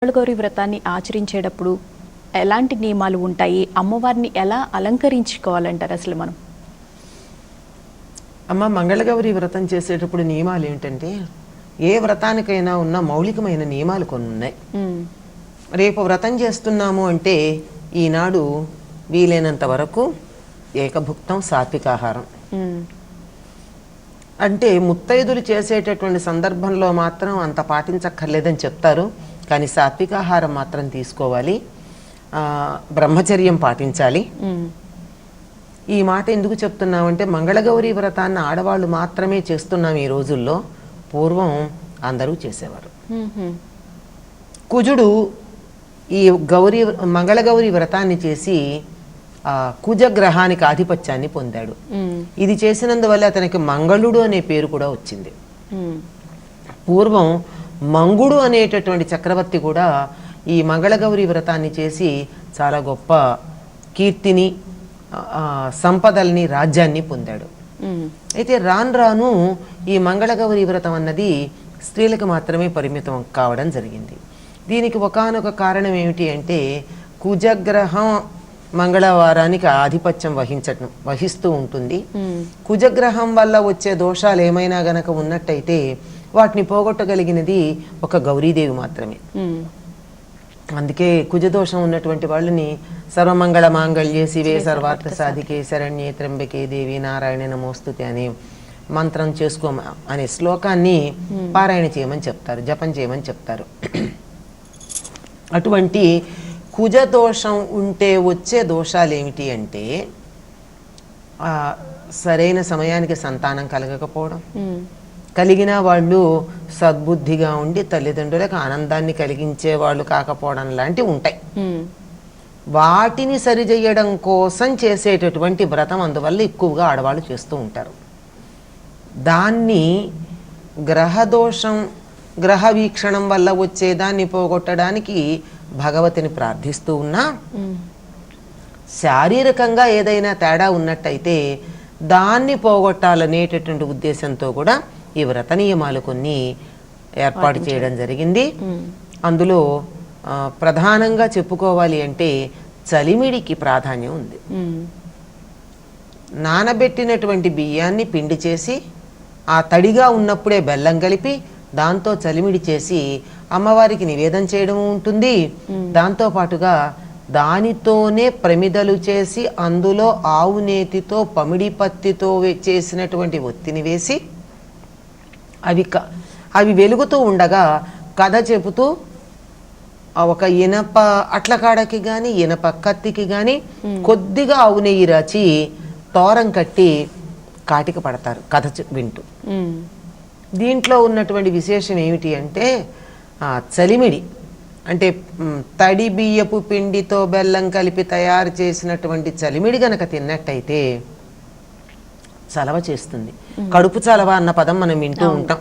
మంగళగౌరి వ్రతాన్ని ఆచరించేటప్పుడు ఎలాంటి నియమాలు ఉంటాయి? అమ్మవారిని ఎలా అలంకరించుకోవాలంటారు అసలు మనం? అమ్మ, మంగళగౌరి వ్రతం చేసేటప్పుడు నియమాలు ఏంటంటే, ఏ వ్రతానికైనా ఉన్న మౌలికమైన నియమాలు కొన్ని ఉన్నాయి. రేపు వ్రతం చేస్తున్నాము అంటే ఈనాడు వీలైనంత వరకు ఏకభుక్తం, సాత్వికాహారం. అంటే ముత్తైదులు చేసేటటువంటి సందర్భంలో మాత్రం అంత పాటించక్కర్లేదని చెప్తారు, కానీ సాత్వికాహారం మాత్రం తీసుకోవాలి, బ్రహ్మచర్యం పాటించాలి. ఈ మాట ఎందుకు చెప్తున్నామంటే, మంగళగౌరి వ్రతాన్ని ఆడవాళ్ళు మాత్రమే చేస్తున్నాం ఈ రోజుల్లో. పూర్వం అందరూ చేసేవారు. కుజుడు ఈ మంగళగౌరి వ్రతాన్ని చేసి కుజగ్రహానికి ఆధిపత్యాన్ని పొందాడు. ఇది చేసినందువల్ల అతనికి మంగళుడు అనే పేరు కూడా వచ్చింది. పూర్వం మంగుడు అనేటటువంటి చక్రవర్తి కూడా ఈ మంగళగౌరి వ్రతాన్ని చేసి చాలా గొప్ప కీర్తిని, సంపదల్ని, రాజ్యాన్ని పొందాడు. అయితే రాను రాను ఈ మంగళగౌరి వ్రతం అన్నది స్త్రీలకు మాత్రమే పరిమితం కావడం జరిగింది. దీనికి ఒకానొక కారణం ఏమిటి అంటే, కుజగ్రహం మంగళవారానికి ఆధిపత్యం వహిస్తూ ఉంటుంది. కుజగ్రహం వల్ల వచ్చే దోషాలు ఏమైనా గనక ఉన్నట్టయితే వాటిని పోగొట్టగలిగినది ఒక గౌరీదేవి మాత్రమే. అందుకే కుజదోషం ఉన్నటువంటి వాళ్ళని సర్వమంగళ మాంగళ్యే శివే సర్వార్థ సాధికే శరణ్యే త్ర్యంబకే దేవి నారాయణ నమోస్తుతే అనే మంత్రం చేసుకో అనే శ్లోకాన్ని పారాయణ చేయమని చెప్తారు, జపం చేయమని చెప్తారు. అటువంటి కుజదోషం ఉంటే వచ్చే దోషాలు ఏమిటి అంటే, సరైన సమయానికి సంతానం కలగకపోవడం, కలిగిన వాళ్ళు సద్బుద్ధిగా ఉండి తల్లిదండ్రులకు ఆనందాన్ని కలిగించే వాళ్ళు కాకపోవడం లాంటివి ఉంటాయి. వాటిని సరిచేయడం కోసం చేసేటటువంటి వ్రతం అందువల్ల ఎక్కువగా ఆడవాళ్ళు చేస్తూ ఉంటారు. దాన్ని గ్రహదోషం, గ్రహ వీక్షణం వల్ల వచ్చేదాన్ని పోగొట్టడానికి భగవతిని ప్రార్థిస్తూ ఉన్నా, శారీరకంగా ఏదైనా తేడా ఉన్నట్టయితే దాన్ని పోగొట్టాలనేటటువంటి ఉద్దేశంతో కూడా ఈ వ్రత నియమాలు కొన్ని ఏర్పాటు చేయడం జరిగింది. అందులో ప్రధానంగా చెప్పుకోవాలి అంటే చలిమిడికి ప్రాధాన్యం ఉంది. నానబెట్టినటువంటి బియ్యాన్ని పిండి చేసి ఆ తడిగా ఉన్నప్పుడే బెల్లం కలిపి దాంతో చలిమిడి చేసి అమ్మవారికి నివేదన చేయడం ఉంటుంది. దాంతో పాటుగా దానితోనే ప్రమిదలు చేసి అందులో ఆవు నేతితో పమిడి పత్తితో చేసినటువంటి ఒత్తిని వేసి అవి వెలుగుతూ ఉండగా కథ చెబుతూ ఒక ఇనప అట్లకాడకి కానీ ఇనప కత్తికి కానీ కొద్దిగా ఆవు నెయ్యి రాచి తోరం కట్టి కాటిక పడతారు కథ వింటూ. దీంట్లో ఉన్నటువంటి విశేషం ఏమిటి అంటే, చలిమిడి అంటే తడి బియ్యపు పిండితో బెల్లం కలిపి తయారు చేసినటువంటి చలిమిడి గనక తిన్నట్టయితే చలవ చేస్తుంది. కడుపు చలవ అన్న పదం మనం వింటూ ఉంటాం.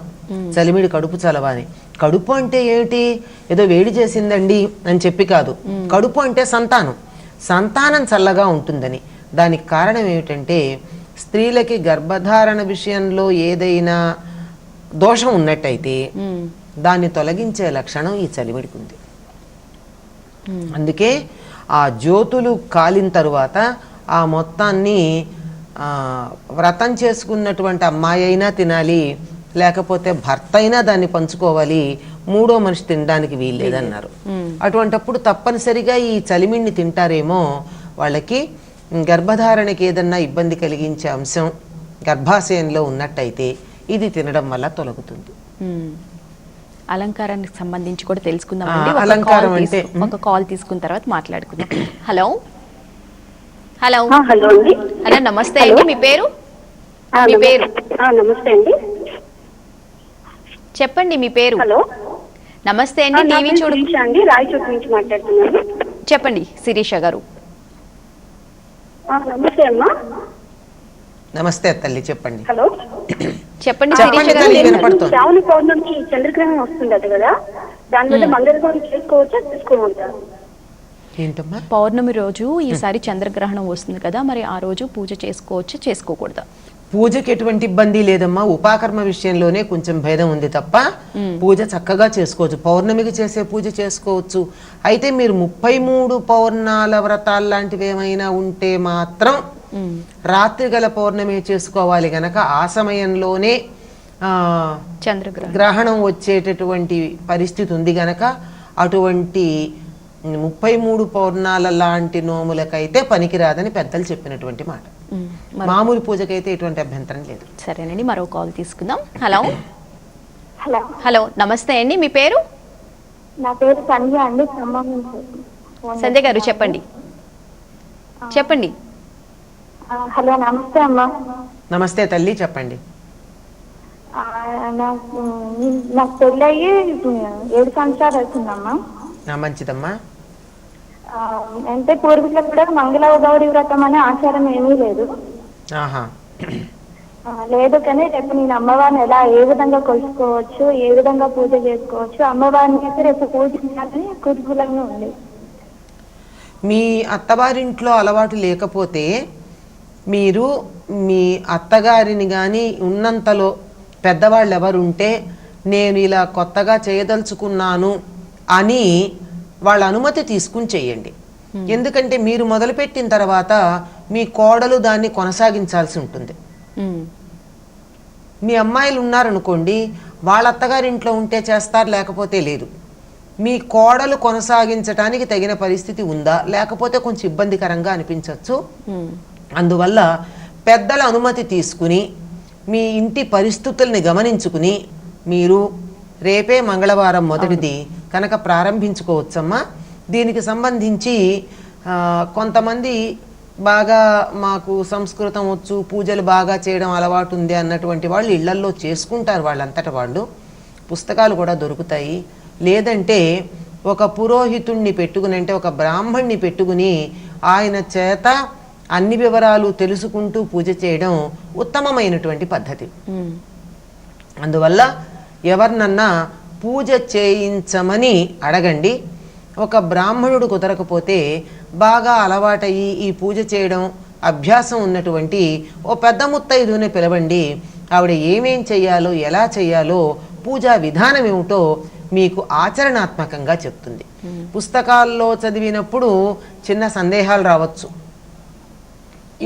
చలిమిడి కడుపు చలవ అని. కడుపు అంటే ఏమిటి? ఏదో వేడి చేసిందండి అని చెప్పి కాదు. కడుపు అంటే సంతానం చల్లగా ఉంటుందని. దానికి కారణం ఏమిటంటే, స్త్రీలకి గర్భధారణ విషయంలో ఏదైనా దోషం ఉన్నట్టయితే దాన్ని తొలగించే లక్షణం ఈ చలిమిడికి ఉంది. అందుకే ఆ జ్యోతులు కాలిన తరువాత ఆ మొత్తాన్ని వ్రతం చేసుకున్నటువంటి అమ్మాయి అయినా తినాలి, లేకపోతే భర్త అయినా దాన్ని పంచుకోవాలి, మూడో మనిషి తినడానికి వీల్లేదన్నారు. అటువంటప్పుడు తప్పనిసరిగా ఈ చలిమిడిని తింటారేమో, వాళ్ళకి గర్భధారణకి ఏదన్నా ఇబ్బంది కలిగించే అంశం గర్భాశయంలో ఉన్నట్టయితే ఇది తినడం వల్ల తొలగుతుంది. అలంకారానికి సంబంధించి కూడా తెలుసుకుందాం. అలంకారం అంటే ఒక కాల్ తీసుకున్న తర్వాత మాట్లాడుకుందాం. హలో హలో హలో అండి. హలో, నమస్తే అండి. మీ పేరు? మీ పేరు? నమస్తే అండి. చెప్పండి మీ పేరు. హలో, నమస్తే అండి. టీవీ చూడు అండి, రాయచోటి నుంచి మాట్లాడుతున్నాను. చెప్పండి శిరీష గారు. నమస్తే అమ్మా. నమస్తే తల్లి, చెప్పండి. హలో, చెప్పండి శిరీష గారు. శ్రావణ పౌర్ణమికి చంద్రగ్రహణం వస్తుంది కదా, దానివల్ల మంగళగౌరి చేసుకోవచ్చా, తీసుకోవచ్చా? పౌర్ణమి రోజు ఈసారి చంద్రగ్రహణం వస్తుంది కదా, మరి ఆ రోజు పూజ చేసుకోవచ్చా, చేసుకోకూడదా? పూజకి ఎటువంటి ఇబ్బంది లేదమ్మా. ఉపాకర్మ విషయంలోనే కొంచెం భేదం ఉంది తప్ప పూజ చక్కగా చేసుకోవచ్చు. పౌర్ణమికి చేసే పూజ చేసుకోవచ్చు. అయితే మీరు 33 పౌర్ణాల వ్రతాలు లాంటివి ఏమైనా ఉంటే మాత్రం రాత్రి గల పౌర్ణమి చేసుకోవాలి గనక ఆ సమయంలోనే గ్రహణం వచ్చేటటువంటి పరిస్థితి ఉంది గనక అటువంటి 33 పౌర్ణాల లాంటి నోములకైతే పనికిరాదని పెద్దలు చెప్పినటువంటి మాట. మామూలు పూజకైతే ఎటువంటి అభ్యంతరం లేదు. సరేనండి, మరో కాల్ తీసుకుందాం. హలో హలో హలో నమస్తే అండి, మీ పేరు? నా పేరు సంధ్య అండి. సంధ్య గారు చెప్పండి. చెప్పండి. హలో నమస్తే అమ్మా. నమస్తే తల్లి, చెప్పండి. నాకు పెళ్ళయ్యి 7 సంవత్సరాలు అవుతుందమ్మా. మంచిదమ్మా. అంటే పూర్వీకులకు కూడా మంగళ గౌరి వ్రతం అనే ఆచారం ఏమీ లేదు. లేదు కానీ రేపు నేను అమ్మవారిని ఏ విధంగా కొలుసుకోవచ్చు, ఏ విధంగా పూజ చేసుకోవచ్చు, అమ్మవారిని అయితే రేపు పూజించాలని కుతూహలంగా ఉంది. మీ అత్తవారింట్లో అలవాటు లేకపోతే మీరు మీ అత్తగారిని కానీ ఉన్నంతలో పెద్దవాళ్ళు ఎవరుంటే నేను ఇలా కొత్తగా చేయదలుచుకున్నాను అని వాళ్ళ అనుమతి తీసుకుని చేయండి. ఎందుకంటే మీరు మొదలుపెట్టిన తర్వాత మీ కోడలు దాన్ని కొనసాగించాల్సి ఉంటుంది. మీ అమ్మాయిలు ఉన్నారనుకోండి, వాళ్ళ అత్తగారింట్లో ఉంటే చేస్తారు, లేకపోతే లేదు. మీ కోడలు కొనసాగించడానికి తగిన పరిస్థితి ఉందా, లేకపోతే కొంచెం ఇబ్బందికరంగా అనిపించవచ్చు. అందువల్ల పెద్దల అనుమతి తీసుకుని మీ ఇంటి పరిస్థితుల్ని గమనించుకుని మీరు రేపే మంగళవారం మొదటిది కనుక ప్రారంభించుకోవచ్చమ్మా. దీనికి సంబంధించి కొంతమంది బాగా మాకు సంస్కృతం వచ్చు, పూజలు బాగా చేయడం అలవాటు ఉంది అన్నటువంటి వాళ్ళు ఇళ్లల్లో చేసుకుంటారు వాళ్ళంతట వాళ్ళు. పుస్తకాలు కూడా దొరుకుతాయి. లేదంటే ఒక పురోహితుణ్ణి పెట్టుకుని, అంటే ఒక బ్రాహ్మణ్ణి పెట్టుకుని ఆయన చేత అన్ని వివరాలు తెలుసుకుంటూ పూజ చేయడం ఉత్తమమైనటువంటి పద్ధతి. అందువల్ల ఎవరినన్నా పూజ చేయించమని అడగండి. ఒక బ్రాహ్మణుడు కుదరకపోతే బాగా అలవాటయ్యి ఈ పూజ చేయడం అభ్యాసం ఉన్నటువంటి ఓ పెద్ద ముత్తైదునే పిలవండి. ఆవిడ ఏమేం చెయ్యాలో, ఎలా చెయ్యాలో, పూజా విధానం ఏమిటో మీకు ఆచరణాత్మకంగా చెప్తుంది. పుస్తకాల్లో చదివినప్పుడు చిన్న సందేహాలు రావచ్చు.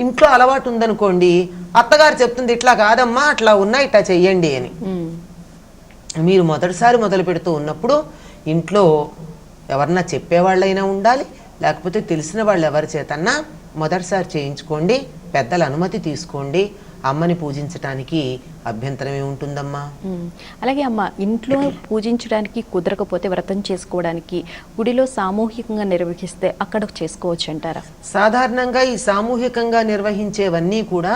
ఇంట్లో అలవాటు ఉందనుకోండి, అత్తగారు చెప్తుంది ఇట్లా కాదమ్మా, అట్లా ఉన్నా ఇట్లా చెయ్యండి అని. మీరు మొదటిసారి మొదలు పెడుతూ ఉన్నప్పుడు ఇంట్లో ఎవరన్నా చెప్పేవాళ్ళైనా ఉండాలి, లేకపోతే తెలిసిన వాళ్ళు ఎవరి చేతన్నా మొదటిసారి చేయించుకోండి. పెద్దల అనుమతి తీసుకోండి. అమ్మని పూజించడానికి అభ్యంతరమే ఉంటుందమ్మా. అలాగే అమ్మ, ఇంట్లో పూజించడానికి కుదరకపోతే వ్రతం చేసుకోవడానికి గుడిలో సామూహికంగా నిర్వహిస్తే అక్కడ చేసుకోవచ్చు అంటారా? సాధారణంగా ఈ సామూహికంగా నిర్వహించేవన్నీ కూడా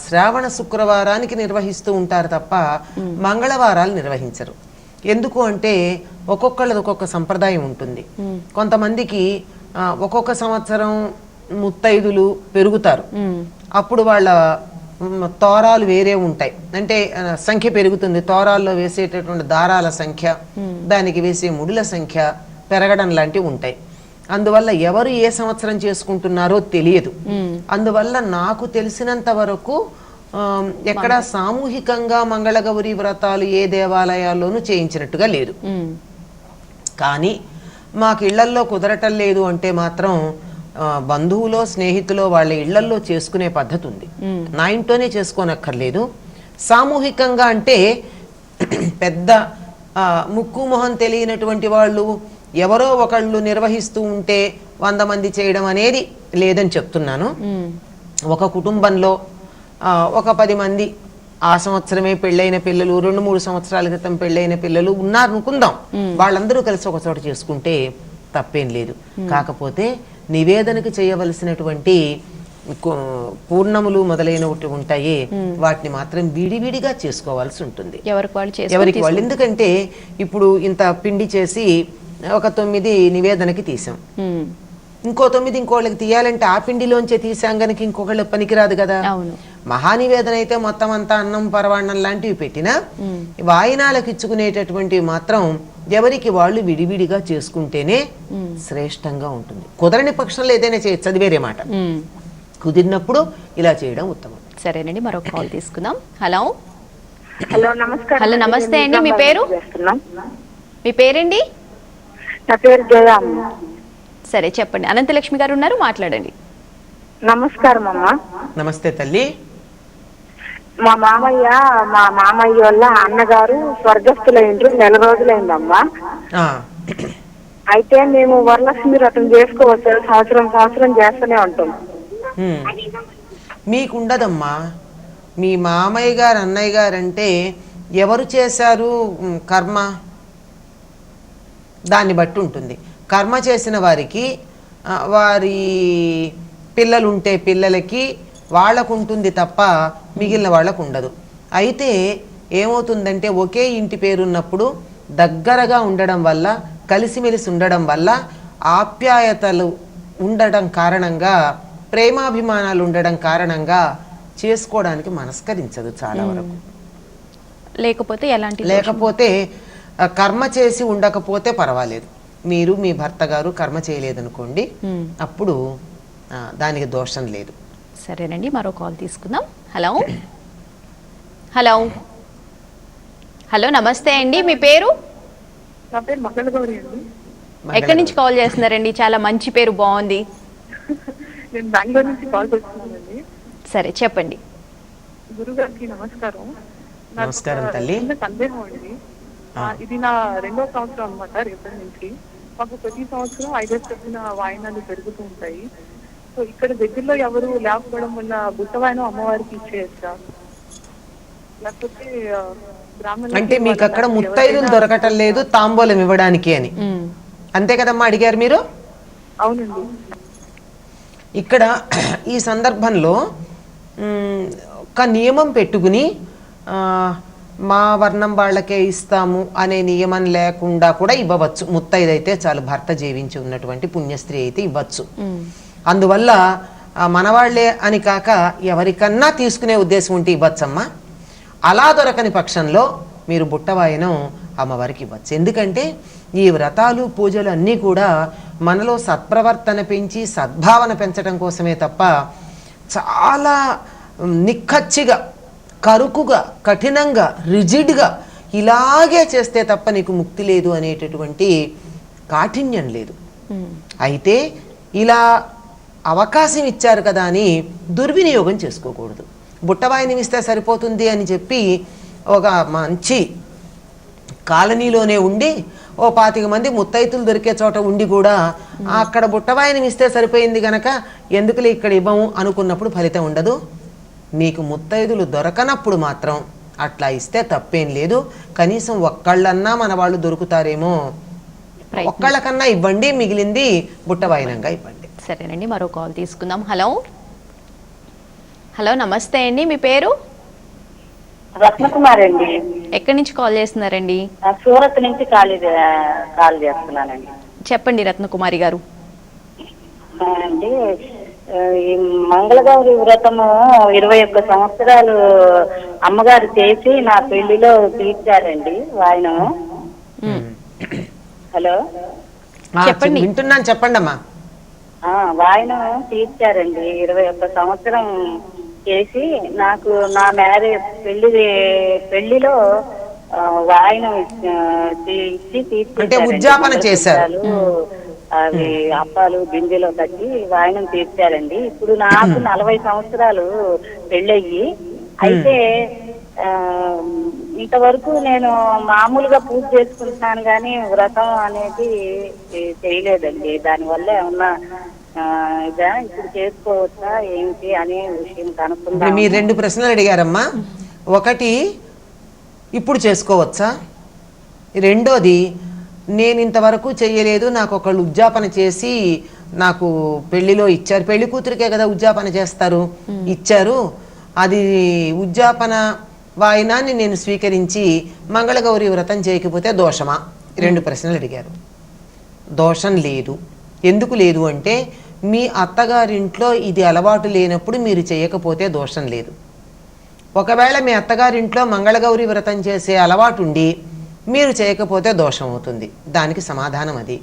శ్రావణ శుక్రవారానికి నిర్వహిస్తూ ఉంటారు తప్ప మంగళవారాలు నిర్వహించరు. ఎందుకు అంటే ఒక్కొక్కళ్ళది ఒక్కొక్క సంప్రదాయం ఉంటుంది. కొంతమందికి ఒక్కొక్క సంవత్సరం ముత్తైదులు పెరుగుతారు, అప్పుడు వాళ్ళ తోరాలు వేరే ఉంటాయి. అంటే సంఖ్య పెరుగుతుంది, తోరాల్లో వేసేటటువంటి దారాల సంఖ్య, దానికి వేసే ముడుల సంఖ్య పెరగడం లాంటివి ఉంటాయి. అందువల్ల ఎవరు ఏ సంవత్సరం చేసుకుంటున్నారో తెలియదు. అందువల్ల నాకు తెలిసినంత వరకు ఎక్కడ సామూహికంగా మంగళగౌరి వ్రతాలు ఏ దేవాలయాల్లోనూ చేయించినట్టుగా లేదు. కానీ మాకు ఇళ్లల్లో కుదరటం లేదు అంటే మాత్రం బంధువులో స్నేహితులో వాళ్ళ ఇళ్లల్లో చేసుకునే పద్ధతి ఉంది. నా ఇంట్లోనే చేసుకోనక్కర్లేదు. సామూహికంగా అంటే పెద్ద ముక్కు మొహం తెలియనటువంటి వాళ్ళు ఎవరో ఒకళ్ళు నిర్వహిస్తూ ఉంటే 100 మంది చేయడం అనేది లేదని చెప్తున్నాను. ఒక కుటుంబంలో ఒక 10 మంది ఆ సంవత్సరమే పెళ్ళైన పిల్లలు, 2-3 సంవత్సరాల క్రితం పెళ్ళైన పిల్లలు ఉన్నారనుకుందాం, వాళ్ళందరూ కలిసి ఒక చోట చేసుకుంటే తప్పేం లేదు. కాకపోతే నివేదనకు చేయవలసినటువంటి పూర్ణములు మొదలైనవి ఉంటాయి, వాటిని మాత్రం విడివిడిగా చేసుకోవాల్సి ఉంటుంది ఎవరికి వాళ్ళు. ఎందుకంటే ఇప్పుడు ఇంత పిండి చేసి ఒక 9 నివేదనకి తీసాం, ఇంకో 9 ఇంకోళ్ళకి తీయాలంటే ఆ పిండిలోంచే తీసాం గనక ఇంకొకళ్ళ పనికిరాదు కదా. మహానివేదన అయితే మొత్తం అంతా అన్నం పరవాణం లాంటివి పెట్టినా వాయినాలకు ఇచ్చుకునేటటువంటివి మాత్రం ఎవరికి వాళ్ళు విడివిడిగా చేసుకుంటేనే శ్రేష్టంగా ఉంటుంది. కుదరని పక్షంలో ఏదైనా చేయొచ్చు, అది వేరే మాట. కుదిరినప్పుడు ఇలా చేయడం ఉత్తమం. సరేనండి, మరొక కాల్ తీసుకుందాం. హలో హలో నమస్కారం. హలో, నమస్తే అండి. మీ పేరు? మీ పేరండి? నా పేరు జయ. సరే చెప్పండి. అనంతలక్ష్మి గారు ఉన్నారు, మాట్లాడండి. నమస్కారం అమ్మా. నమస్తే తల్లి. మా మామయ్య వాళ్ళ అన్నగారు స్వర్గస్థులైండ్రు, 1 రోజులైందమ్మా. అయితే మేము వరలక్ష్మి వ్రతం చేసుకోవచ్చు, సంవత్సరం చేస్తూనే ఉంటాం. మీకుండదమ్మా. మీ మామయ్య గారు అన్నయ్య గారు అంటే ఎవరు చేశారు కర్మ, దాన్ని బట్టి ఉంటుంది. కర్మ చేసిన వారికి వారి పిల్లలుంటే పిల్లలకి వాళ్ళకు ఉంటుంది తప్ప మిగిలిన వాళ్ళకు ఉండదు. అయితే ఏమవుతుందంటే ఒకే ఇంటి పేరున్నప్పుడు దగ్గరగా ఉండడం వల్ల, కలిసిమెలిసి ఉండడం వల్ల, ఆప్యాయతలు ఉండడం కారణంగా, ప్రేమాభిమానాలు ఉండడం కారణంగా చేసుకోవడానికి మనస్కరించదు చాలా వరకు. లేకపోతే కర్మ చేసి ఉండకపోతే పర్వాలేదు. మీరు మీ భర్త గారు కర్మ చేయలేదనుకోండి, అప్పుడు దానికి దోషం లేదు. సరేనండి, మరో కాల్ తీసుకుందాం. హలో హలో హలో, నమస్తే అండి. మీ పేరు? నా పేరు మంగళగౌరి అండి. ఎక్కడి నుంచి కాల్ చేస్తున్నారండి? చాలా మంచి పేరు, బాగుంది. నేను బెంగళూరు నుంచి కాల్ చేస్తున్నానండి. సరే చెప్పండి. గురుగారికి నమస్కారం. నమస్కారం తల్లి. సందేహం అండి, ఇది నా 2వ సంవత్సరం అన్నమాట. రేపటి నుంచి మాకు ప్రతి సంవత్సరం 5 చెప్పిన వాయినాలు పెరుగుతూ ఉంటాయి. సో ఇక్కడ దగ్గరలో ఎవరు లేకపోవడం వల్ల బుట్ట వాయినం అమ్మవారికి ఇచ్చేయచ్చా, లేకపోతే అంటే మీకు అక్కడ ముత్తైదులు దొరకటం లేదు తాంబూలం ఇవ్వడానికి అని, అంతే కదమ్మా అడిగారు మీరు? అవునండి. ఇక్కడ ఈ సందర్భంలో ఒక నియమం పెట్టుకుని మా వర్ణం వాళ్ళకే ఇస్తాము అనే నియమం లేకుండా కూడా ఇవ్వవచ్చు. ముత్తైదైతే చాలు, భర్త జీవించి ఉన్నటువంటి పుణ్యస్త్రీ అయితే ఇవ్వచ్చు. అందువల్ల మనవాళ్లే అని కాక ఎవరికన్నా తీసుకునే ఉద్దేశం ఉంటే ఇవ్వచ్చమ్మా. అలా దొరకని పక్షంలో మీరు బుట్టవాయనం అమ్మవారికి ఇవ్వచ్చు. ఎందుకంటే ఈ వ్రతాలు పూజలు అన్నీ కూడా మనలో సత్ప్రవర్తన పెంచి సద్భావన పెంచడం కోసమే తప్ప చాలా నిక్కచ్చిగా, కరుకుగా, కఠినంగా, రిజిడ్గా ఇలాగే చేస్తే తప్ప నీకు ముక్తి లేదు అనేటటువంటి కాఠిన్యం లేదు. అయితే ఇలా అవకాశం ఇచ్చారు కదా అని దుర్వినియోగం చేసుకోకూడదు. బుట్టవాయినం ఇస్తే సరిపోతుంది అని చెప్పి ఒక మంచి కాలనీలోనే ఉండి ఓ 25 మంది ముత్తైతులు దొరికే చోట ఉండి కూడా అక్కడ బుట్టవాయినం ఇస్తే సరిపోయింది గనక ఎందుకులే ఇక్కడ ఇవ్వము అనుకున్నప్పుడు ఫలితం ఉండదు. మీకు ముత్తైదులు దొరకనప్పుడు మాత్రం అట్లా ఇస్తే తప్పేం లేదు. కనీసం ఒక్కళ్ళన్నా మన వాళ్ళు దొరుకుతారేమో, ఒక్కళ్ళకన్నా ఇవ్వండి, మిగిలింది బుట్టవాయినంగా ఇవ్వండి. సరేనండి, మరో కాల్ తీసుకుందాం. హలో హలో, నమస్తే అండి. మీ పేరు? రత్నకుమార్ అండి. ఎక్కడి నుంచి కాల్ చేస్తున్నారండి? సూరత్ నుంచి కాల్ చేస్తున్నానండి. చెప్పండి రత్నకుమారి గారు. అండి, ఈ మంగళగౌరి వ్రతము 21 సంవత్సరాలు అమ్మగారు చేసి నా పెళ్లిలో తీర్చారండి వాయనము. హలో చెప్పండి. వింటున్నాను, చెప్పండి అమ్మా. వాయనం తీర్చారండి. 21 సంవత్సరం చేసి నాకు నా పెళ్లిలో వాయనం ఇచ్చి అంటే ఉద్యాపన చేశారు. అవి అప్పాలు గింజలో కట్టి వాయనం తీర్చారండి. ఇప్పుడు నాకు 40 సంవత్సరాలు పెళ్ళయ్యి, అయితే ఇంతవరకు నేను మామూలుగా పూజ చేసుకుంటున్నాను కానీ వ్రతం అనేది చేయలేదండి. దానివల్ల ఏమన్నా ఇప్పుడు చేసుకోవచ్చా ఏంటి అనే విషయం కనుక్కుందాం. మీరు 2 ప్రశ్నలు అడిగారమ్మా. ఒకటి, ఇప్పుడు చేసుకోవచ్చా? రెండోది, నేను ఇంతవరకు చెయ్యలేదు, నాకు ఒకళ్ళు ఉద్యాపన చేసి నాకు పెళ్లిలో ఇచ్చారు, పెళ్లి కూతురికే కదా ఉద్యాపన చేస్తారు, ఇచ్చారు, అది ఉద్యాపన వాయినాన్ని నేను స్వీకరించి మంగళగౌరి వ్రతం చేయకపోతే దోషమా? 2 ప్రశ్నలు అడిగారు. దోషం లేదు. ఎందుకు లేదు అంటే మీ అత్తగారింట్లో ఇది అలవాటు లేనప్పుడు మీరు చేయకపోతే దోషం లేదు. ఒకవేళ మీ అత్తగారింట్లో మంగళగౌరి వ్రతం చేసే అలవాటు ఉండి మీరు చేయకపోతే దోషం అవుతుంది. దానికి సమాధానం అది.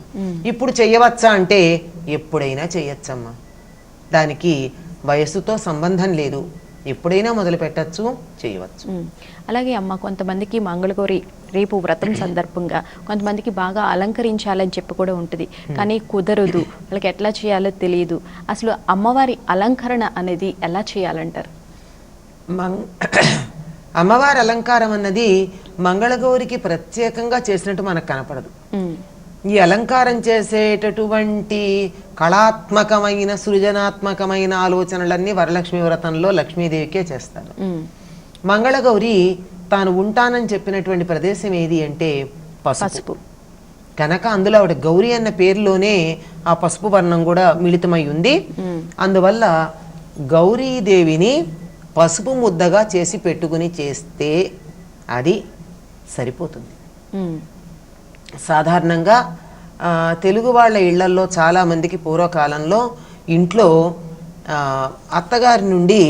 ఇప్పుడు చెయ్యవచ్చా అంటే ఎప్పుడైనా చేయొచ్చమ్మా. దానికి వయస్సుతో సంబంధం లేదు, ఎప్పుడైనా మొదలు పెట్టచ్చు, చేయవచ్చు. అలాగే అమ్మ, కొంతమందికి మంగళగౌరి రేపు వ్రతం సందర్భంగా కొంతమందికి బాగా అలంకరించాలని చెప్పి కూడా ఉంటుంది, కానీ కుదరదు, వాళ్ళకి ఎట్లా చేయాలో తెలియదు. అసలు అమ్మవారి అలంకరణ అనేది ఎలా చేయాలంటారు? అమ్మవారి అలంకారం అన్నది మంగళగౌరికి ప్రత్యేకంగా చేసినట్టు మనకు కనపడదు. ఈ అలంకారం చేసేటటువంటి కళాత్మకమైన సృజనాత్మకమైన ఆలోచనలన్నీ వరలక్ష్మి వ్రతంలో లక్ష్మీదేవికే చేస్తారు. మంగళగౌరి తాను ఉంటానని చెప్పినటువంటి ప్రదేశం ఏది అంటే పసుపు కనుక అందులో ఆవిడ గౌరీ అన్న పేరులోనే ఆ పసుపు వర్ణం కూడా మిళితమై ఉంది. అందువల్ల గౌరీదేవిని పసుపు ముద్దగా చేసి పెట్టుకుని చేస్తే అది సరిపోతుంది. సాధారణంగా తెలుగు వాళ్ళ ఇళ్లల్లో చాలామందికి పూర్వకాలంలో ఇంట్లో అత్తగారి నుండి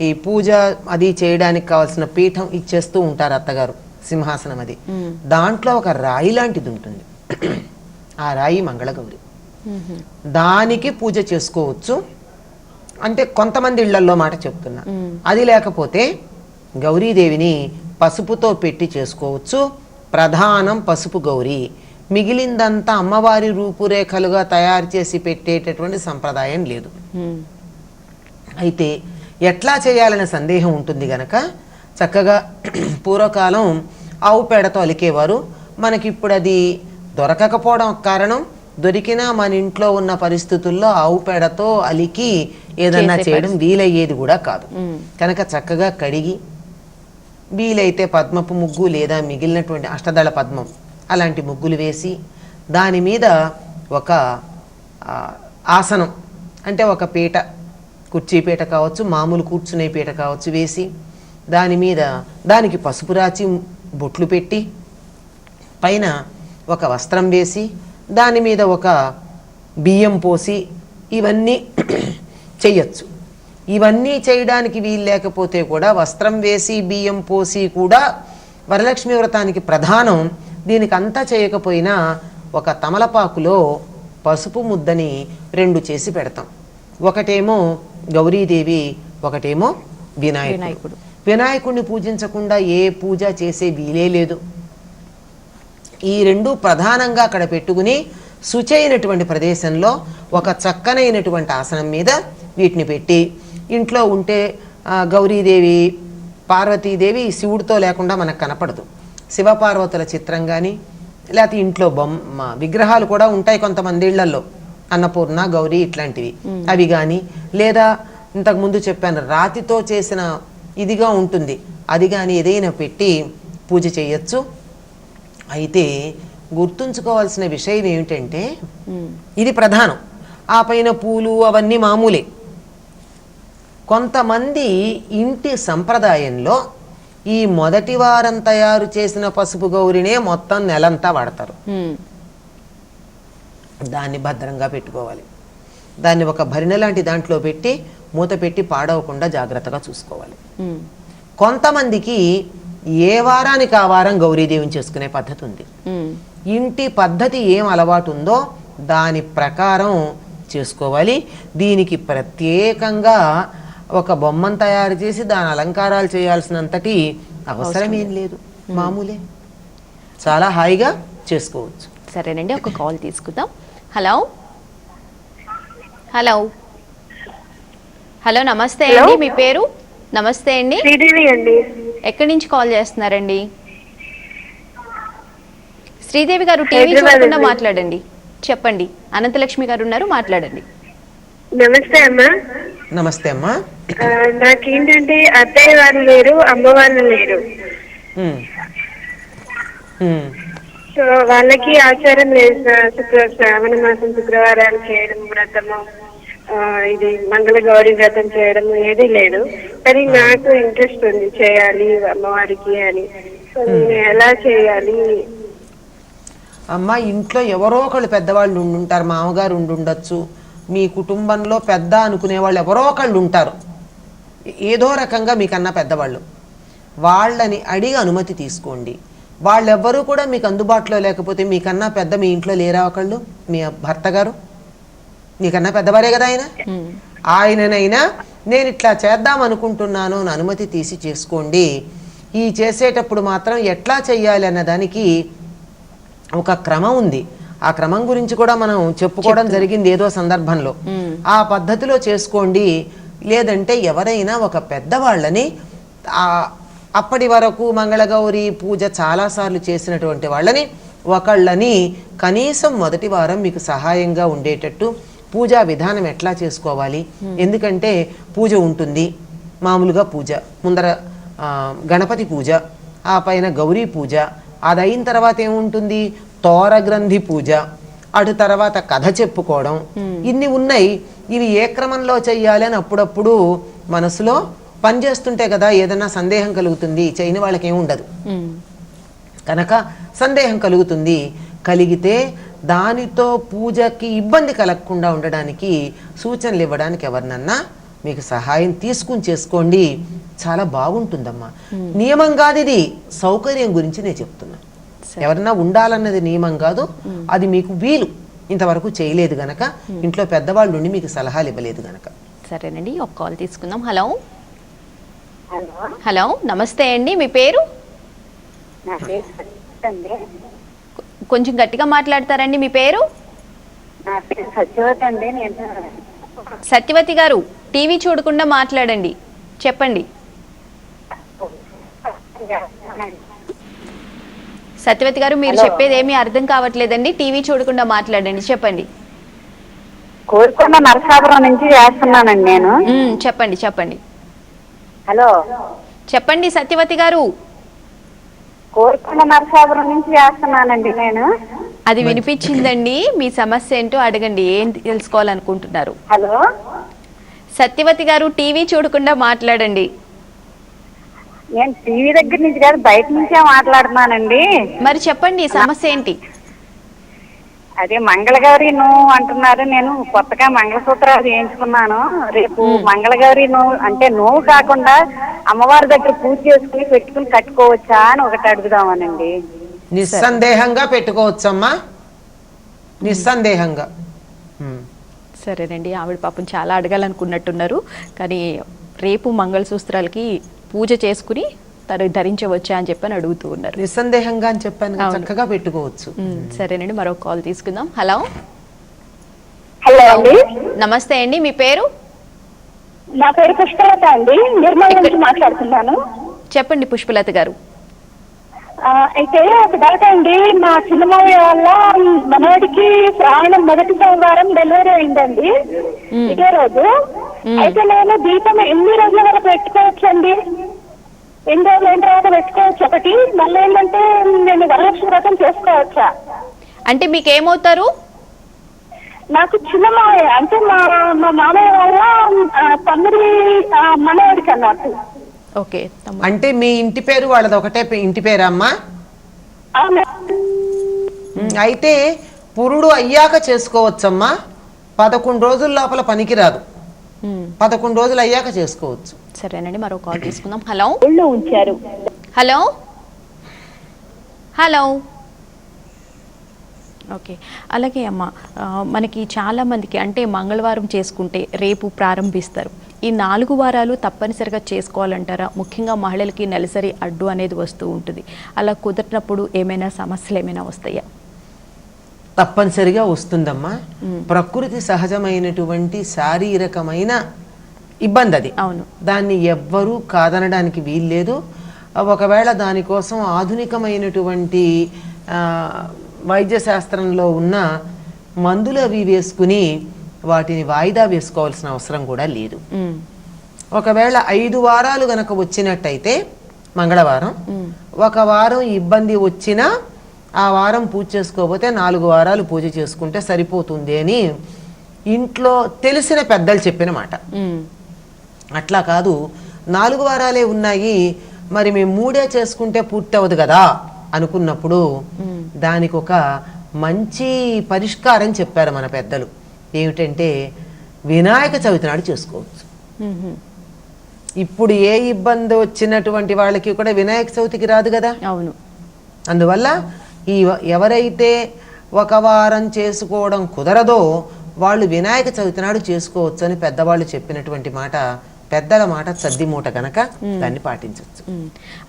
ఈ పూజ అది చేయడానికి కావాల్సిన పీఠం ఇచ్చేస్తూ ఉంటారు అత్తగారు, సింహాసనం అది. దాంట్లో ఒక రాయి లాంటిది ఉంటుంది, ఆ రాయి మంగళగౌరి. దానికి పూజ చేసుకోవచ్చు అంటే కొంతమంది ఇళ్లల్లో మాట చెప్తున్నా. అది లేకపోతే గౌరీదేవిని పసుపుతో పెట్టి చేసుకోవచ్చు. ప్రధానం పసుపు గౌరీ, మిగిలిందంతా అమ్మవారి రూపురేఖలుగా తయారు చేసి పెట్టేటటువంటి సంప్రదాయం లేదు. అయితే ఎట్లా చేయాలనే సందేహం ఉంటుంది గనక చక్కగా పూర్వకాలం ఆవు పేడతో అలికేవారు. మనకిప్పుడు అది దొరకకపోవడం కారణం, దొరికినా మన ఇంట్లో ఉన్న పరిస్థితుల్లో ఆవు పేడతో అలికి ఏదన్నా చేయడం వీలయ్యేది కూడా కాదు. కనుక చక్కగా కడిగి వీలైతే పద్మపు ముగ్గు లేదా మిగిలినటువంటి అష్టదళ పద్మం అలాంటి ముగ్గులు వేసి దాని మీద ఒక ఆసనం అంటే ఒక పీట, కుర్చీ పీట కావచ్చు, మామూలు కూర్చునే పీట కావచ్చు వేసి దాని మీద దానికి పసుపు రాచి బొట్లు పెట్టి పైన ఒక వస్త్రం వేసి దాని మీద ఒక బియ్యం పోసి ఇవన్నీ చెయ్యొచ్చు. ఇవన్నీ చేయడానికి వీలు లేకపోతే కూడా వస్త్రం వేసి బియ్యం పోసి కూడా వరలక్ష్మి వ్రతానికి ప్రధానం. దీనికి అంతా చేయకపోయినా ఒక తమలపాకులో పసుపు ముద్దని 2 చేసి పెడతాం. ఒకటేమో గౌరీదేవి, ఒకటేమో వినాయకుడు. వినాయకుడిని పూజించకుండా ఏ పూజ చేసే వీలే లేదు. ఈ 2 ప్రధానంగా అక్కడ పెట్టుకుని శుచైనటువంటి ప్రదేశంలో ఒక చక్కనైనటువంటి ఆసనం మీద వీటిని పెట్టి, ఇంట్లో ఉంటే గౌరీదేవి పార్వతీదేవి శివుడితో లేకుండా మనకు కనపడదు. శివపార్వతుల చిత్రం కానీ లేకపోతే ఇంట్లో బొమ్మ విగ్రహాలు కూడా ఉంటాయి కొంతమంది ఇళ్లలో, అన్నపూర్ణ గౌరీ ఇట్లాంటివి, అవి కానీ లేదా ఇంతకుముందు చెప్పాను రాతితో చేసిన ఇదిగా ఉంటుంది అది కానీ ఏదైనా పెట్టి పూజ చేయొచ్చు. అయితే గుర్తుంచుకోవాల్సిన విషయం ఏమిటంటే ఇది ప్రధానం, ఆ పైన పూలు అవన్నీ మామూలే. కొంతమంది ఇంటి సంప్రదాయంలో ఈ మొదటి వారం తయారు చేసిన పసుపు గౌరినే మొత్తం నెలంతా వాడతారు. దాన్ని భద్రంగా పెట్టుకోవాలి. దాన్ని ఒక భరిణ లాంటి దాంట్లో పెట్టి మూత పెట్టి పాడవకుండా జాగ్రత్తగా చూసుకోవాలి. కొంతమందికి ఏ వారానికి ఆ వారం గౌరీదేవిని చేసుకునే పద్ధతి ఉంది. ఇంటి పద్ధతి ఏం అలవాటు ఉందో దాని ప్రకారం చేసుకోవాలి. దీనికి ప్రత్యేకంగా ఒక బొమ్మను తయారు చేసి దాని అలంకారాలు చేయాల్సినంతటి అవసరం ఏం లేదు, మామూలే, చాలా హాయిగా చేసుకోవచ్చు. సరేనండి, ఒక కాల్ తీసుకుందాం. హలో హలో హలో నమస్తే అండి, మీ పేరు? నమస్తే అండి. శ్రీదేవి అండి. ఎక్కడి నుంచి కాల్ చేస్తున్నారండి? శ్రీదేవి గారు టీవీ చూడకుండా మాట్లాడండి. చెప్పండి, అనంతలక్ష్మి గారు ఉన్నారు, మాట్లాడండి. నమస్తే అమ్మా. నమస్తే అమ్మా. నాకేంటంటే అత్తయ్య వారు లేరు, అమ్మవారు లేరు. సో వాళ్ళకి ఆచారం లేదు. శ్రావణ మాసం శుక్రవారాలు చేయడం, వ్రతము, ఇది మంగళగౌరి వ్రతం చేయడం ఏది లేదు. కానీ నాకు ఇంట్రెస్ట్ ఉంది చేయాలి అమ్మవారికి అని. సో నేను ఎలా చేయాలి? అమ్మ, ఇంట్లో ఎవరో ఒకళ్ళు పెద్దవాళ్ళు ఉండుంటారు, మామగారు ఉండుండొచ్చు, మీ కుటుంబంలో పెద్ద అనుకునే వాళ్ళు ఎవరో ఒకళ్ళు ఉంటారు, ఏదో రకంగా మీకన్నా పెద్దవాళ్ళు. వాళ్ళని అడిగి అనుమతి తీసుకోండి. వాళ్ళెవ్వరూ కూడా మీకు అందుబాటులో లేకపోతే మీకన్నా పెద్ద మీ ఇంట్లో లేరా ఒకళ్ళు? మీ భర్త గారు మీకన్నా పెద్దవారే కదా ఆయననైనా నేను ఇట్లా చేద్దాం అనుకుంటున్నాను అని అనుమతి తీసి చేసుకోండి. ఈ చేసేటప్పుడు మాత్రం ఎట్లా చెయ్యాలి అన్నదానికి ఒక క్రమం ఉంది. ఆ క్రమం గురించి కూడా మనం చెప్పుకోవడం జరిగింది ఏదో సందర్భంలో. ఆ పద్ధతిలో చేసుకోండి. లేదంటే ఎవరైనా ఒక పెద్దవాళ్ళని, అప్పటి వరకు మంగళగౌరి పూజ చాలాసార్లు చేసినటువంటి వాళ్ళని ఒకళ్ళని కనీసం మొదటి వారం మీకు సహాయంగా ఉండేటట్టు పూజా విధానం ఎట్లా చేసుకోవాలి. ఎందుకంటే పూజ ఉంటుంది, మామూలుగా పూజ ముందర గణపతి పూజ, ఆ పైన గౌరీ పూజ, అది అయిన తర్వాత ఏముంటుంది తోరగ్రంథి పూజ, అటు తర్వాత కథ చెప్పుకోవడం, ఇన్ని ఉన్నాయి. ఇవి ఏ క్రమంలో చెయ్యాలి అని అప్పుడప్పుడు మనసులో పనిచేస్తుంటే కదా ఏదన్నా సందేహం కలుగుతుంది. చేయని వాళ్ళకి ఏముండదు కనుక సందేహం కలుగుతుంది. కలిగితే దానితో పూజకి ఇబ్బంది కలగకుండా ఉండడానికి సూచనలు ఇవ్వడానికి ఎవరినన్నా మీకు సహాయం తీసుకుని చేసుకోండి. చాలా బాగుంటుందమ్మా. నియమం కాదు ఇది, సౌకర్యం గురించి నేను చెప్తున్నా. ఎవరన్నా ఉండాలన్నది నియమం కాదు, అది మీకు వీలు. ఇంతవరకు చేయలేదు గనక, ఇంట్లో పెద్దవాళ్ళు ఉండి మీకు సలహాలు ఇవ్వలేదు గనక. సరేనండి, ఒక కాల్ తీసుకుందాం. హలో హలో, నమస్తే అండి, మీ పేరు? కొంచెం గట్టిగా మాట్లాడతారండి. మీ పేరు? సత్యవతి అండి. సత్యవతి గారు, టీవీ చూడకుండా మాట్లాడండి, చెప్పండి. సత్యవతి గారు, మీరు చెప్పేది ఏమీ అర్థం కావట్లేదండి, టీవీ చూడకుండా మాట్లాడండి, చెప్పండి. కోరుకొండ నరసాపురం నుంచి చేస్తున్నానండి నేను. చెప్పండి చెప్పండి. హలో చెప్పండి సత్యవతి గారు. కోరుకొండ నరసాపురం నుంచి చేస్తున్నానండి నేను. అది వినిపించిందండి. మీ సమస్య ఏంటో అడగండి, ఏం తెలుసుకోవాలనుకుంటున్నారు? హలో సత్యవతి గారు, టీవీ చూడకుండా మాట్లాడండి. నేను టీవీ దగ్గర నుంచి కాదు, బయట నుంచే మాట్లాడుతున్నానండి. మరి చెప్పండి, సమస్య ఏంటి? అదే మంగళగౌరి నువ్వు అంటున్నారు. నేను కొత్తగా మంగళసూత్రాలు చేయించుకున్నాను. రేపు మంగళగౌరి నువ్వు అంటే నువ్వు కాకుండా అమ్మవారి దగ్గర పూజ చేసుకుని పెట్టుకుని కట్టుకోవచ్చా అని ఒకటి అడుగుదామనండి. నిస్సందేహంగా పెట్టుకోవచ్చమ్మా, నిస్సందేహంగా. సరేనండి, ఆవిడ పాపం చాలా అడగాలనుకున్నట్టున్నారు. కానీ రేపు మంగళసూత్రాలకి పూజ చేసుకుని ధరించవచ్చా అని చెప్పని అడుగుతూ ఉన్నారు. నిస్సందేహంగా అని చెప్పాను, చక్కగా పెట్టుకోవచ్చు. సరేనండి, మరో కాల్ తీసుకుందాం. హలో హలో అండి, నమస్తే అండి, మీ పేరు? నా పేరు పుష్పలత అండి, నిర్మల్ నుంచి మాట్లాడుతున్నాను. చెప్పండి పుష్పలత గారు. అయితే ఒక డౌట్ అండి, మా చిన్నమావయ్య వల్ల మనవాడికి శ్రావణం మొదటి సోమవారం డెలివరీ అయిందండి, ఇదే రోజు. అయితే నేను దీపం ఎన్ని రోజుల వరకు పెట్టుకోవచ్చండి? ఎన్ని రోజులు అయిన తర్వాత పెట్టుకోవచ్చు ఒకటి. మళ్ళీ ఏంటంటే నేను వరలక్ష్మి వ్రతం చేసుకోవచ్చా? అంటే మీకేమవుతారు? నాకు చిన్న మావయ్య, అంటే మా మామయ్య వల్ల తమ్ముడి మనవాడికి అన్నట్టు. ఓకే, అంటే మీ ఇంటి పేరు వాళ్ళది ఒకటే ఇంటి పేరమ్మా? అయితే పురుడు అయ్యాక చేసుకోవచ్చమ్మా. 11 రోజుల లోపల పనికిరాదు, 11 రోజులు అయ్యాక చేసుకోవచ్చు. సరేనండి, మరో కాల్ తీసుకుందాం. హలో ఉంచారు. Hello hello okay. అలాగే అమ్మ, మనకి చాలా మందికి అంటే మంగళవారం చేసుకుంటే రేపు ప్రారంభిస్తారు. ఈ 4 వారాలు తప్పనిసరిగా చేసుకోవాలంటారా? ముఖ్యంగా మహిళలకి నెలసరి అడ్డు అనేది వస్తూ ఉంటుంది. అలా కుదరినప్పుడు ఏమైనా సమస్యలు ఏమైనా వస్తాయా? తప్పనిసరిగా వస్తుందమ్మా. ప్రకృతి సహజమైనటువంటి శారీరకమైన ఇబ్బంది అది. అవును, దాన్ని ఎవ్వరూ కాదనడానికి వీల్లేదు. ఒకవేళ దానికోసం ఆధునికమైనటువంటి వైద్య శాస్త్రంలో ఉన్న మందులు అవి వేసుకుని వాటిని వాయిదా వేసుకోవాల్సిన అవసరం కూడా లేదు. ఒకవేళ 5 వారాలు గనక వచ్చినట్టయితే మంగళవారం, ఒక వారం ఇబ్బంది వచ్చినా ఆ వారం పూజ చేసుకోకపోతే 4 వారాలు పూజ చేసుకుంటే సరిపోతుంది అని ఇంట్లో తెలిసిన పెద్దలు చెప్పిన మాట. అట్లా కాదు, 4 వారాలే ఉన్నాయి, మరి మేము 3 చేసుకుంటే పూర్తి అవ్వదు కదా అనుకున్నప్పుడు దానికి ఒక మంచి పరిష్కారం చెప్పారు మన పెద్దలు. ఏమిటంటే వినాయక చవితి నాడు చేసుకోవచ్చు. ఇప్పుడు ఏ ఇబ్బంది వచ్చినటువంటి వాళ్ళకి కూడా వినాయక చవితికి రాదు కదా. అవును. అందువల్ల ఎవరైతే ఒక వారం చేసుకోవడం కుదరదో వాళ్ళు వినాయక చవితి నాడు చేసుకోవచ్చు అని పెద్దవాళ్ళు చెప్పినటువంటి మాట, పెద్దల మాట చద్ది మూట గనక దాన్ని పాటించవచ్చు.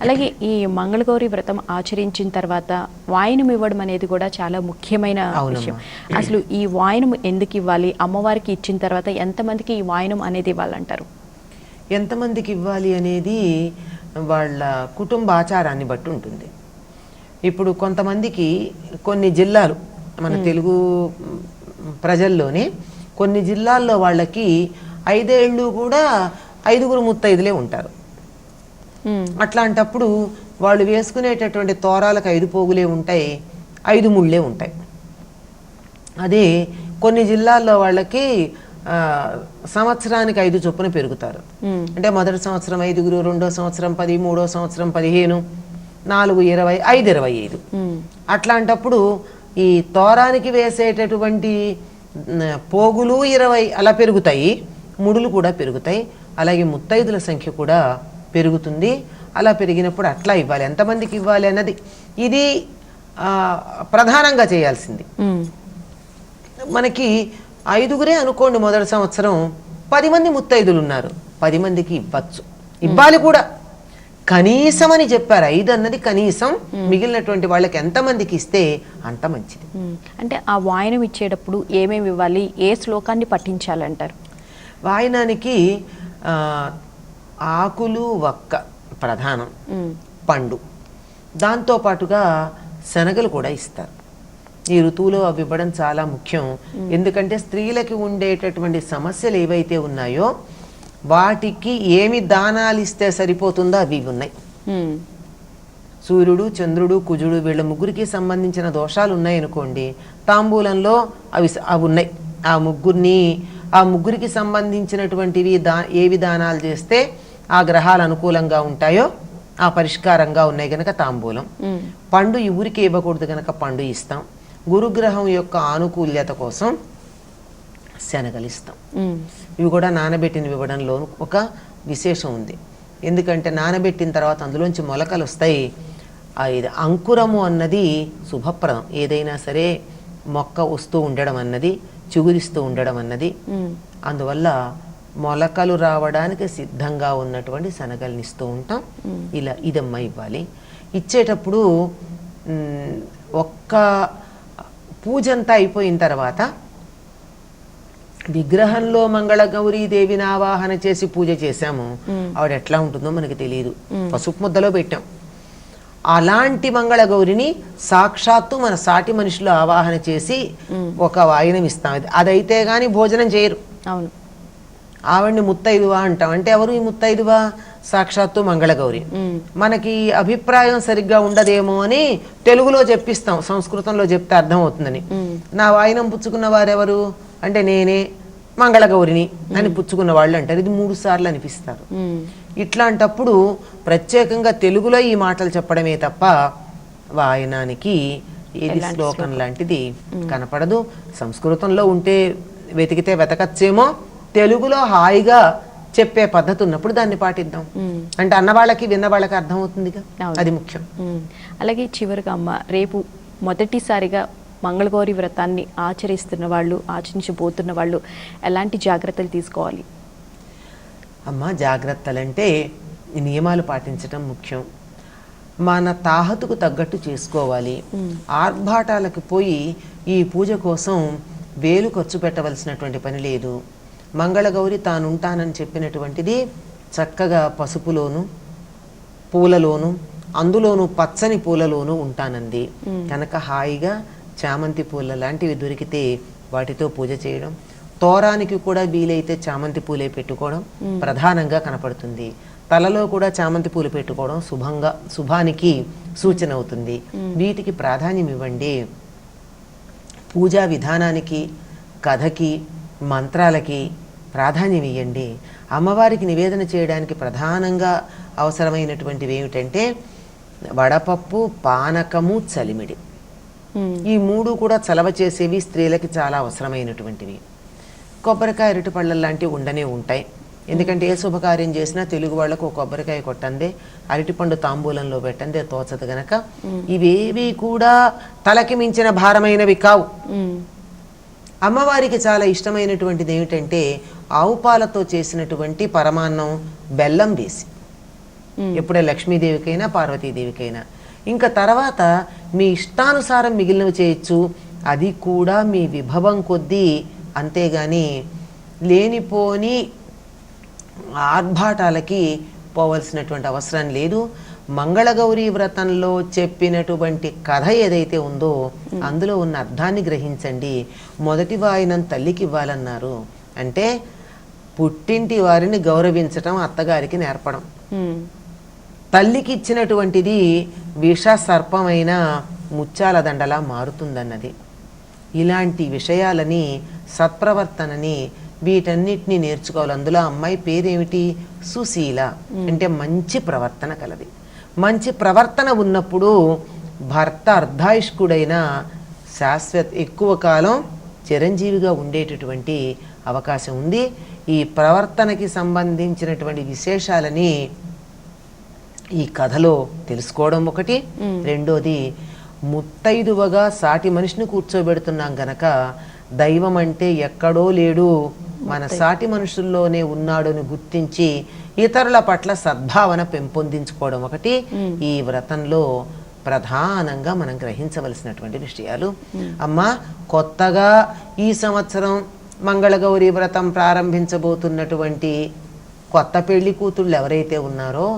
అలాగే ఈ మంగళగౌరి వ్రతం ఆచరించిన తర్వాత వాయనం ఇవ్వడం అనేది కూడా చాలా ముఖ్యమైన విషయం. అసలు ఈ వాయనం ఎందుకు ఇవ్వాలి, అమ్మవారికి ఇచ్చిన తర్వాత ఎంతమందికి ఈ వాయనం అనేది ఇవ్వాలంటారు? ఎంతమందికి ఇవ్వాలి అనేది వాళ్ళ కుటుంబ ఆచారాన్ని బట్టి ఉంటుంది. ఇప్పుడు కొంతమందికి కొన్ని జిల్లాలు, మన తెలుగు ప్రజల్లోనే కొన్ని జిల్లాల్లో వాళ్ళకి 5 ఏళ్ళు కూడా 5 ముత్తైదులే ఉంటారు. అట్లాంటప్పుడు వాళ్ళు వేసుకునేటటువంటి తోరాలకు 5 పోగులే ఉంటాయి, 5 ముళ్ళే ఉంటాయి. అదే కొన్ని జిల్లాల్లో వాళ్ళకి సంవత్సరానికి 5 చొప్పున పెరుగుతారు. అంటే మొదటి సంవత్సరం 5, రెండో సంవత్సరం 10, మూడో సంవత్సరం 15, 4, 20, 5, 25. అట్లాంటప్పుడు ఈ తోరానికి వేసేటటువంటి పోగులు 20 అలా పెరుగుతాయి, ముడులు కూడా పెరుగుతాయి. అలాగే ముత్తైదుల సంఖ్య కూడా పెరుగుతుంది. అలా పెరిగినప్పుడు అట్లా ఇవ్వాలి. ఎంతమందికి ఇవ్వాలి అన్నది ఇది ప్రధానంగా చేయాల్సింది. మనకి 5గురే అనుకోండి, మొదటి సంవత్సరం 10 మంది ముత్తైదులు ఉన్నారు, 10 మందికి ఇవ్వచ్చు, ఇవ్వాలి కూడా. కనీసం అని చెప్పారు, 5 అన్నది కనీసం. మిగిలినటువంటి వాళ్ళకి ఎంతమందికి ఇస్తే అంత మంచిది. అంటే ఆ వాయనం ఇచ్చేటప్పుడు ఏమేమి ఇవ్వాలి, ఏ శ్లోకాన్ని పఠించాలంటారు? వాయనానికి ఆకులు, వక్క ప్రధానం, పండు, దాంతో పాటుగా శనగలు కూడా ఇస్తారు. ఈ ఋతువులో అవి ఇవ్వడం చాలా ముఖ్యం. ఎందుకంటే స్త్రీలకి ఉండేటటువంటి సమస్యలు ఏవైతే ఉన్నాయో వాటికి ఏమి దానాలు ఇస్తే సరిపోతుందో అవి ఉన్నాయి. సూర్యుడు, చంద్రుడు, కుజుడు వీళ్ళ ముగ్గురికి సంబంధించిన దోషాలు ఉన్నాయనుకోండి, తాంబూలంలో అవి ఉన్నాయి. ఆ ముగ్గురికి సంబంధించినటువంటివి ఏవి దానాలు చేస్తే ఆ గ్రహాలు అనుకూలంగా ఉంటాయో ఆ పరిష్కారంగా ఉన్నాయి కనుక తాంబూలం. పండు ఈ ఊరికి ఇవ్వకూడదు కనుక పండు ఇస్తాం. గురుగ్రహం యొక్క ఆనుకూల్యత కోసం శనగలు ఇస్తాం. ఇవి కూడా నానబెట్టినవి ఇవ్వడంలో ఒక విశేషం ఉంది. ఎందుకంటే నానబెట్టిన తర్వాత అందులోంచి మొలకలు వస్తాయి. ఇది అంకురము అన్నది శుభప్రదం. ఏదైనా సరే మొక్క వస్తూ ఉండడం అన్నది, చిగురిస్తూ ఉండడం అన్నది. అందువల్ల మొలకలు రావడానికి సిద్ధంగా ఉన్నటువంటి శనగల్ని ఇస్తూ ఉంటాం. ఇలా ఇదమ్మ ఇవ్వాలి. ఇచ్చేటప్పుడు ఒక్క పూజంతా అయిపోయిన తర్వాత విగ్రహంలో మంగళగౌరీదేవిని ఆవాహన చేసి పూజ చేశాము, ఆవిడ ఎట్లా ఉంటుందో మనకి తెలియదు, పసుపు ముద్దలో పెట్టాం. అలాంటి మంగళగౌరిని సాక్షాత్తు మన సాటి మనుషులు ఆవాహన చేసి ఒక వాయనం ఇస్తాం. అదైతే గాని భోజనం చేయరు. అవును, ఆవిడ్ని ముత్తైదువా అంటాం. అంటే ఎవరు ఈ ముత్తైదువా? సాక్షాత్తు మంగళగౌరి. మనకి అభిప్రాయం సరిగ్గా ఉండదేమో అని తెలుగులో చెప్పిస్తాం, సంస్కృతంలో చెప్తే అర్థం అవుతుందని. నా వాయనం పుచ్చుకున్న వారెవరు అంటే నేనే మంగళగౌరిని అని పుచ్చుకున్న వాళ్ళు అంటారు. ఇది 3 సార్లు అనిపిస్తారు. ఇట్లాంటప్పుడు ప్రత్యేకంగా తెలుగులో ఈ మాటలు చెప్పడమే తప్ప వాయనానికి ఏది శ్లోకం లాంటిది కనపడదు. సంస్కృతంలో ఉంటే వెతికితే వెతకచ్చేమో, తెలుగులో హాయిగా చెప్పే పద్ధతి ఉన్నప్పుడు దాన్ని పాటిద్దాం. అంటే అన్నవాళ్ళకి విన్నవాళ్ళకి అర్థం అవుతుందిగా, అది ముఖ్యం. అలాగే చివరిగా అమ్మ, రేపు మొదటిసారిగా మంగళగౌరి వ్రతాన్ని ఆచరిస్తున్న వాళ్ళు, ఆచరించబోతున్న వాళ్ళు ఎలాంటి జాగ్రత్తలు తీసుకోవాలి? అమ్మ, జాగ్రత్తలంటే నియమాలు పాటించడం ముఖ్యం. మన తాహతుకు తగ్గట్టు చేసుకోవాలి. ఆర్భాటాలకు పోయి ఈ పూజ కోసం వేలు ఖర్చు పెట్టవలసినటువంటి పని లేదు. మంగళగౌరి తానుంటానని చెప్పినటువంటిది చక్కగా పసుపులోను, పూలలోను, అందులోనూ పచ్చని పూలలోనూ ఉంటానంది కనుక హాయిగా చామంతి పూల లాంటివి దొరికితే వాటితో పూజ చేయడం, తోరానికి కూడా వీలైతే చామంతి పూలే పెట్టుకోవడం ప్రధానంగా కనపడుతుంది. తలలో కూడా చామంతి పూలు పెట్టుకోవడం శుభానికి సూచన అవుతుంది. వీటికి ప్రాధాన్యం ఇవ్వండి. పూజా విధానానికి, కథకి, మంత్రాలకి ప్రాధాన్యం ఇవ్వండి. అమ్మవారికి నివేదన చేయడానికి ప్రధానంగా అవసరమైనటువంటివి ఏమిటంటే వడపప్పు, పానకము, చలిమిడి. ఈ 3 కూడా చలవ చేసేవి, స్త్రీలకి చాలా అవసరమైనటువంటివి. కొబ్బరికాయ, అరటిపళ్ళ లాంటివి ఉండనే ఉంటాయి. ఎందుకంటే ఏ శుభకార్యం చేసినా తెలుగు వాళ్లకు ఒక కొబ్బరికాయ కొట్టందే, అరటిపండు తాంబూలంలో పెట్టందే తోచదు గనక ఇవేవి కూడా తలకి మించిన భారమైనవి కావు. అమ్మవారికి చాలా ఇష్టమైనటువంటిది ఏమిటంటే ఆవు పాలతో చేసినటువంటి పరమాన్నం బెల్లం వేసి, ఎప్పుడే లక్ష్మీదేవికైనా పార్వతీదేవికైనా. ఇంకా తర్వాత మీ ఇష్టానుసారం మిగిలినవి చేయొచ్చు, అది కూడా మీ విభవం కొద్దీ, అంతేగాని లేనిపోని ఆర్భాటాలకి పోవలసినటువంటి అవసరం లేదు. మంగళగౌరీ వ్రతంలో చెప్పినటువంటి కథ ఏదైతే ఉందో అందులో ఉన్న అర్థాన్ని గ్రహించండి. మొదటి వాయినం తల్లికి ఇవ్వాలన్నారు అంటే పుట్టింటి వారిని గౌరవించటం అత్తగారికి నేర్పడం. తల్లికి ఇచ్చినటువంటిది విష సర్పమైన ముత్యాల దండలా మారుతుందన్నది. ఇలాంటి విషయాలని, సత్ప్రవర్తనని, వీటన్నిటినీ నేర్చుకోవాలి. అందులో అమ్మాయి పేరేమిటి? సుశీల, అంటే మంచి ప్రవర్తన కలది. మంచి ప్రవర్తన ఉన్నప్పుడు భర్త అర్ధాయుష్కుడైన ఎక్కువ కాలం చిరంజీవిగా ఉండేటటువంటి అవకాశం ఉంది. ఈ ప్రవర్తనకి సంబంధించినటువంటి విశేషాలని ఈ కథలో తెలుసుకోవడం ఒకటి. రెండోది, ముత్తైదువగా సాటి మనిషిని కూర్చోబెడుతున్నాం గనక దైవం అంటే ఎక్కడో లేడు, మన సాటి మనుషుల్లోనే ఉన్నాడని గుర్తించి ఇతరుల పట్ల సద్భావన పెంపొందించుకోవడం ఒకటి ఈ వ్రతంలో ప్రధానంగా మనం గ్రహించవలసినటువంటి విషయాలు. అమ్మా, కొత్తగా ఈ సంవత్సరం మంగళగౌరి వ్రతం ప్రారంభించబోతున్నటువంటి కొత్త పెళ్లి కూతుళ్ళు ఎవరైతే ఉన్నారో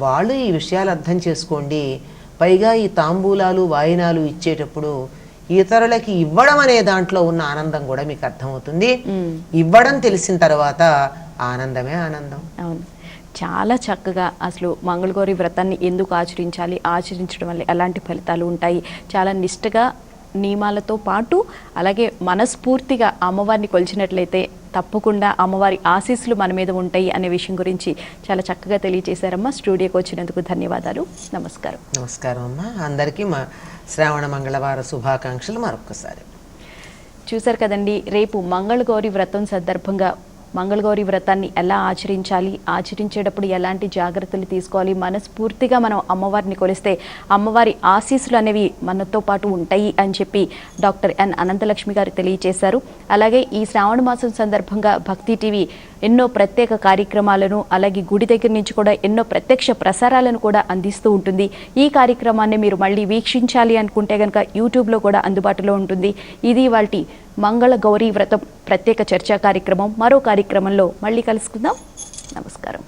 వాళ్ళు ఈ విషయాలు అర్థం చేసుకోండి. పైగా ఈ తాంబూలాలు వాయినాలు ఇచ్చేటప్పుడు ఇతరులకి ఇవ్వడం అనే దాంట్లో ఉన్న ఆనందం కూడా మీకు అర్థమవుతుంది. ఇవ్వడం తెలిసిన తర్వాత ఆనందమే ఆనందం. అవును, చాలా చక్కగా అసలు మంగళగౌరి వ్రతాన్ని ఎందుకు ఆచరించాలి, ఆచరించడం వల్ల ఎలాంటి ఫలితాలు ఉంటాయి, చాలా నిష్ఠగా నియమాలతో పాటు అలాగే మనస్ఫూర్తిగా అమ్మవారిని కొలిచినట్లయితే తప్పకుండా అమ్మవారి ఆశీస్సులు మన మీద ఉంటాయి అనే విషయం గురించి చాలా చక్కగా తెలియజేశారమ్మా. స్టూడియోకి వచ్చినందుకు ధన్యవాదాలు. నమస్కారం. నమస్కారం అమ్మా. అందరికీ మా శ్రావణ మంగళవార శుభాకాంక్షలు మరొకసారి. చూశారు కదండి, రేపు మంగళగౌరి వ్రతం సందర్భంగా మంగళగౌరి వ్రతాన్ని ఎలా ఆచరించాలి, ఆచరించేటప్పుడు ఎలాంటి జాగ్రత్తలు తీసుకోవాలి, మనస్ఫూర్తిగా మనం అమ్మవారిని కొలిస్తే అమ్మవారి ఆశీస్సులు అనేవి మనతో పాటు ఉంటాయి అని చెప్పి డాక్టర్ ఎన్ అనంతలక్ష్మి గారు తెలియజేశారు. అలాగే ఈ శ్రావణ మాసం సందర్భంగా భక్తి టీవీ ఎన్నో ప్రత్యేక కార్యక్రమాలను అలాగే గుడి దగ్గర నుంచి కూడా ఎన్నో ప్రత్యక్ష ప్రసారాలను కూడా అందిస్తూ ఉంటుంది. ఈ కార్యక్రమాన్ని మీరు మళ్ళీ వీక్షించాలి అనుకుంటే కనుక యూట్యూబ్లో కూడా అందుబాటులో ఉంటుంది. ఇది వాటి మంగళగౌరి వ్రతం ప్రత్యేక చర్చా కార్యక్రమం. మరో కార్యక్రమంలో మళ్ళీ కలుసుకుందాం. నమస్కారం.